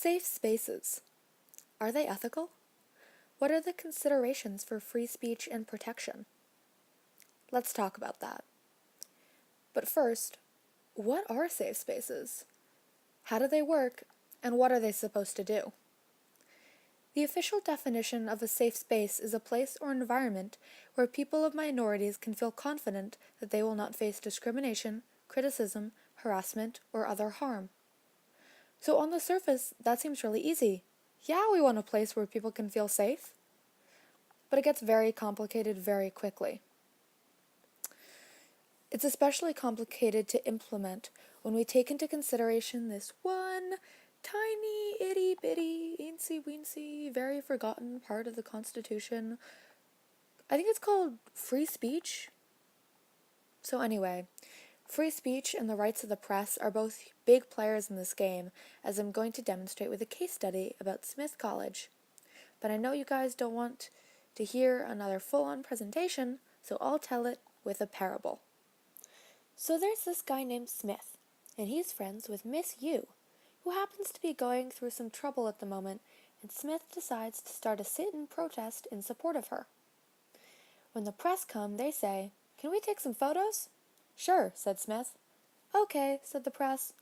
Safe spaces. Are they ethical? What are the considerations for free speech and protection? Let's talk about that. But first, what are safe spaces? How do they work, and what are they supposed to do? The official definition of a safe space is a place or environment where people of minorities can feel confident that they will not face discrimination, criticism, harassment, or other harm. So on the surface, that seems really easy. Yeah, we want a place where people can feel safe. But it gets very complicated very quickly. It's especially complicated to implement when we take into consideration this one tiny, itty-bitty, eensy-weensy, very forgotten part of the Constitution. I think it's called free speech. So anyway, free speech and the rights of the press are both big players in this game, as I'm going to demonstrate with a case study about Smith College. But I know you guys don't want to hear another full-on presentation, so I'll tell it with a parable. So there's this guy named Smith, and he's friends with Miss Yu, who happens to be going through some trouble at the moment, and Smith decides to start a sit-in protest in support of her. When the press come, they say, "Can we take some photos?" "Sure," said Smith. "Okay," said the press.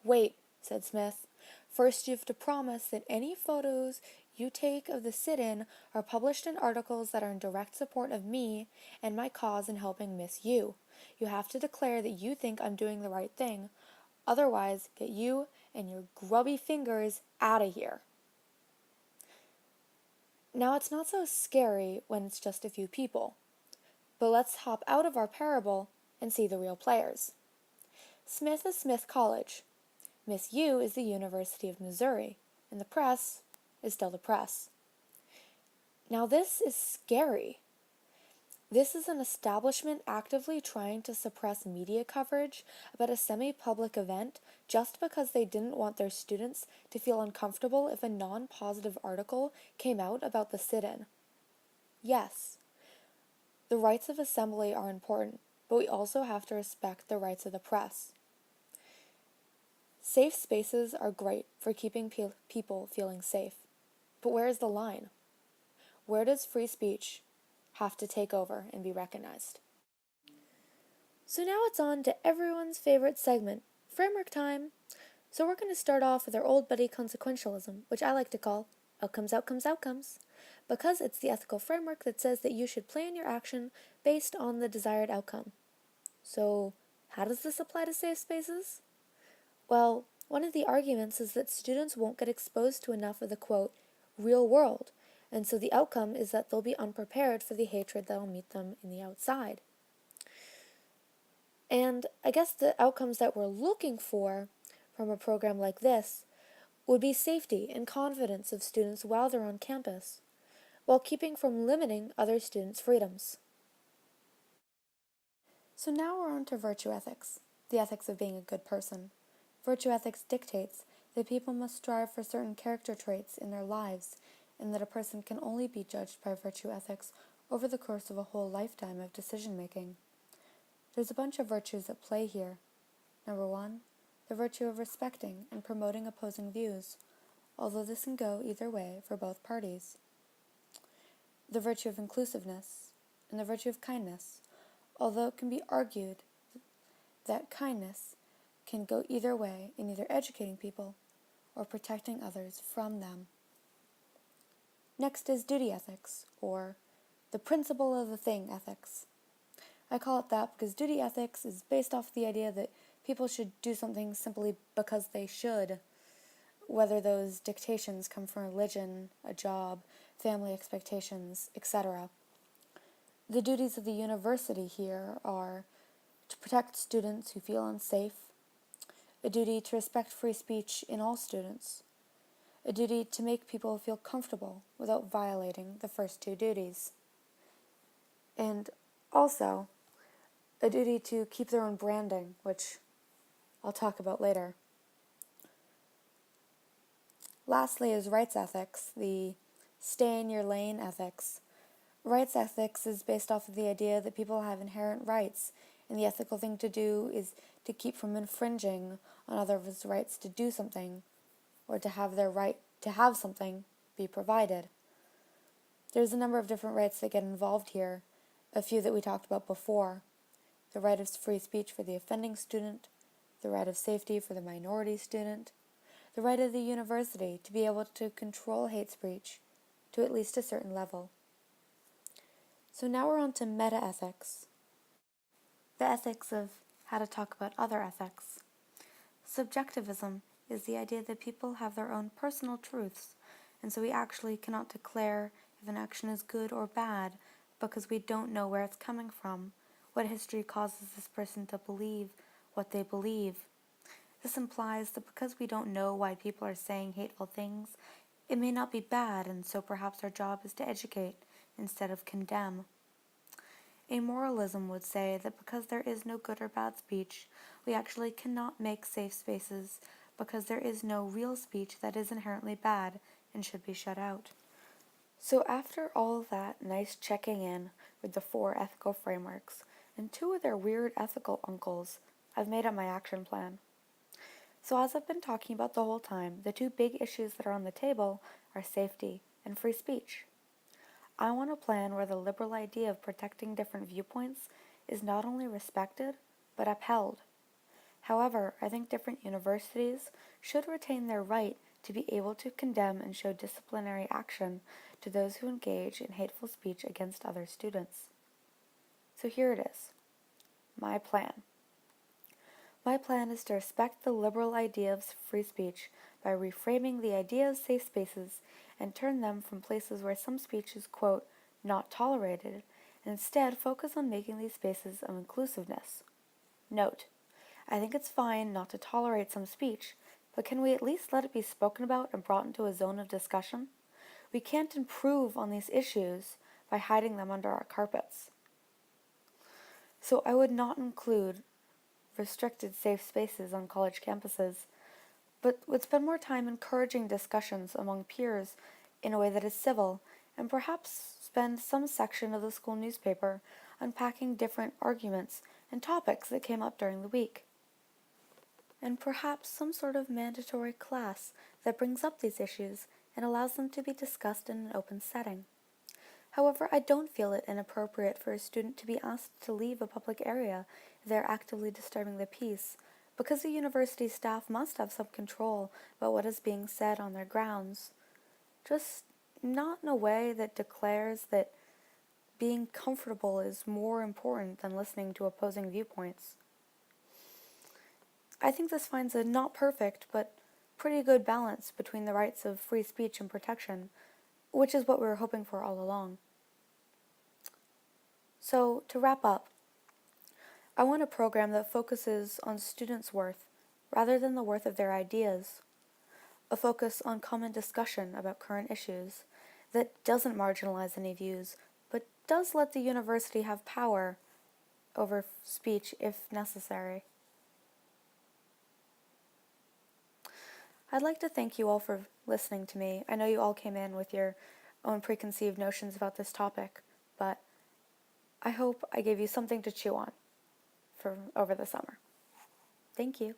"Wait," said Smith. "First you have to promise that any photos you take of the sit-in are published in articles that are in direct support of me and my cause in helping Miss Yu. You have to declare that you think I'm doing the right thing. Otherwise, get you and your grubby fingers out of here." Now, it's not so scary when it's just a few people. But let's hop out of our parable and see the real players. Smith is Smith College. Miss Yu is the University of Missouri, and the press is still the press. Now this is scary. This is an establishment actively trying to suppress media coverage about a semi-public event just because they didn't want their students to feel uncomfortable if a non-positive article came out about the sit-in. Yes, the rights of assembly are important, but we also have to respect the rights of the press. Safe spaces are great for keeping people feeling safe. But where is the line? Where does free speech have to take over and be recognized? So now it's on to everyone's favorite segment, framework time. So we're going to start off with our old buddy consequentialism, which I like to call outcomes, outcomes, outcomes, because it's the ethical framework that says that you should plan your action based on the desired outcome. So how does this apply to safe spaces? Well, one of the arguments is that students won't get exposed to enough of the, quote, real world, and so the outcome is that they'll be unprepared for the hatred that'll meet them in the outside. And I guess the outcomes that we're looking for from a program like this would be safety and confidence of students while they're on campus, while keeping from limiting other students' freedoms. So now we're on to virtue ethics, the ethics of being a good person. Virtue ethics dictates that people must strive for certain character traits in their lives, and that a person can only be judged by virtue ethics over the course of a whole lifetime of decision-making. There's a bunch of virtues at play here. Number 1, the virtue of respecting and promoting opposing views, although this can go either way for both parties. The virtue of inclusiveness and the virtue of kindness, although it can be argued that kindness can go either way in either educating people or protecting others from them. Next is duty ethics, or the principle of the thing ethics. I call it that because duty ethics is based off the idea that people should do something simply because they should, whether those dictations come from religion, a job, family expectations, etc. The duties of the university here are to protect students who feel unsafe, a duty to respect free speech in all students, a duty to make people feel comfortable without violating the first two duties, and also a duty to keep their own branding, which I'll talk about later. Lastly is rights ethics, the stay in your lane ethics. Rights ethics is based off of the idea that people have inherent rights, and the ethical thing to do is to keep from infringing on others' rights to do something or to have their right to have something be provided. There's a number of different rights that get involved here, a few that we talked about before. The right of free speech for the offending student, the right of safety for the minority student, the right of the university to be able to control hate speech to at least a certain level. So now we're on to meta-ethics, the ethics of how to talk about other ethics. Subjectivism is the idea that people have their own personal truths, and so we actually cannot declare if an action is good or bad because we don't know where it's coming from, what history causes this person to believe what they believe. This implies that because we don't know why people are saying hateful things, it may not be bad, and so perhaps our job is to educate instead of condemn. Amoralism would say that because there is no good or bad speech, we actually cannot make safe spaces because there is no real speech that is inherently bad and should be shut out. So after all of that nice checking in with the 4 ethical frameworks and 2 of their weird ethical uncles, I've made up my action plan. So as I've been talking about the whole time, the 2 big issues that are on the table are safety and free speech. I want a plan where the liberal idea of protecting different viewpoints is not only respected, but upheld. However, I think different universities should retain their right to be able to condemn and show disciplinary action to those who engage in hateful speech against other students. So here it is. My plan. My plan is to respect the liberal idea of free speech by reframing the idea of safe spaces and turn them from places where some speech is, quote, not tolerated, and instead focus on making these spaces of inclusiveness. Note, I think it's fine not to tolerate some speech, but can we at least let it be spoken about and brought into a zone of discussion? We can't improve on these issues by hiding them under our carpets. So I would not include restricted safe spaces on college campuses, but would spend more time encouraging discussions among peers in a way that is civil, and perhaps spend some section of the school newspaper unpacking different arguments and topics that came up during the week. And perhaps some sort of mandatory class that brings up these issues and allows them to be discussed in an open setting. However, I don't feel it inappropriate for a student to be asked to leave a public area if they are actively disturbing the peace, because the university staff must have some control about what is being said on their grounds. Just not in a way that declares that being comfortable is more important than listening to opposing viewpoints. I think this finds a not perfect, but pretty good balance between the rights of free speech and protection, which is what we were hoping for all along. So, to wrap up, I want a program that focuses on students' worth rather than the worth of their ideas, a focus on common discussion about current issues that doesn't marginalize any views, but does let the university have power over speech if necessary. I'd like to thank you all for listening to me. I know you all came in with your own preconceived notions about this topic, but I hope I gave you something to chew on for over the summer. Thank you.